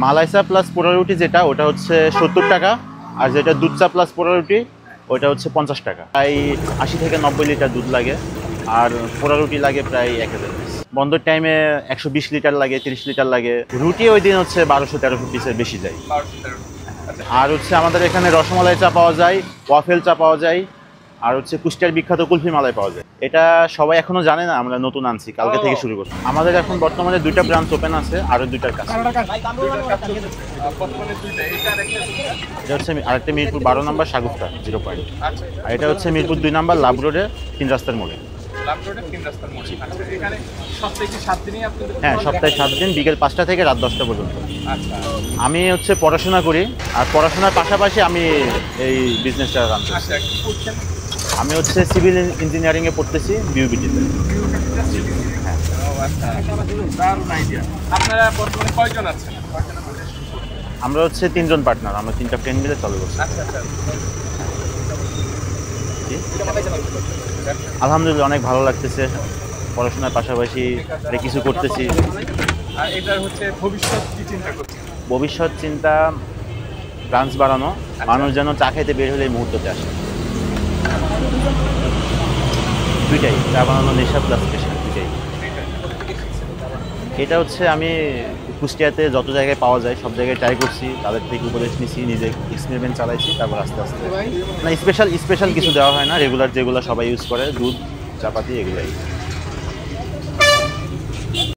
মালাই চা প্লাস পোড়া রুটি যেটা ওটা হচ্ছে ৭০ টাকা, আর যেটা দুধ চা প্লাস পোড়া রুটি ওইটা হচ্ছে 50 টাকা। প্রায় ৮০ থেকে ৯০ লিটার দুধ লাগে, আর পোড়া রুটি লাগে প্রায় ১,০০০ পিস। বন্ধের টাইমে ১২০ লিটার লাগে, ৩০ লিটার লাগে। রুটি ওই দিন হচ্ছে ১২০০-১৩০০ পিসের বেশি যায়। আর হচ্ছে আমাদের এখানে রসমালাই চা পাওয়া যায়, ওয়াফেল চা পাওয়া যায়, আর হচ্ছে কুষ্টিয়ার বিখ্যাত কুলফি মালাই পাওয়া যায়। এটা সবাই এখনো জানে না, আমরা নতুন আনছি, কালকে থেকে শুরু করছি। আমাদের এখন বর্তমানে 2টা ব্রাঞ্চ ওপেন আছে, আরো 2টার কাছে। এটা হচ্ছে আরেকটা মিরপুর 12 নম্বর সাগুফতা 0 পয়েন্ট, আর এটা হচ্ছে মিরপুর 2 নম্বর লাভ রোডে 3 রাস্তার মোড়ে। হ্যাঁ, সপ্তাহে 7 দিন বিকেল 5টা থেকে রাত 10টা পর্যন্ত। আমি হচ্ছে পড়াশোনা করি, আর পড়াশোনার পাশাপাশি আমি এই বিজনেসটা রান করছি। আমি হচ্ছে সিভিল ইঞ্জিনিয়ারিং এ পড়তেছি বিউবিটিতে। হ্যাঁ। আপনারা বর্তমানে কয়জন আছেন? আমরা হচ্ছে 3 জন পার্টনার, আমরা 3টা ফ্রেন্ড মিলে চালু করছি। আলহামদুলিল্লাহ অনেক ভালো লাগতেছে, পড়াশোনার পাশাপাশি কিছু করতেছি। আর এটা হচ্ছে ভবিষ্যৎ কি চিন্তা করছেন? ভবিষ্যৎ চিন্তা ব্রাঞ্চ বাড়ানো, মানুষ যেন চা খাইতে বের হলে এই মুহূর্ততে আসে। দুইটাই, চা বানানো, নেশা প্লাস পেশা, দুইটাই। এটা হচ্ছে আমি কুষ্টিয়াতে যত জায়গায় পাওয়া যায় সব জায়গায় ট্রাই করছি, তাদের থেকে উপদেশ নিছি, নিজে এক্সপেরিমেন্ট চালাইছি, তারপর আস্তে আস্তে। না, স্পেশাল কিছু দেওয়া হয় না, রেগুলার যেগুলো সবাই ইউজ করে, দুধ, চাপাতি, এগুলাই।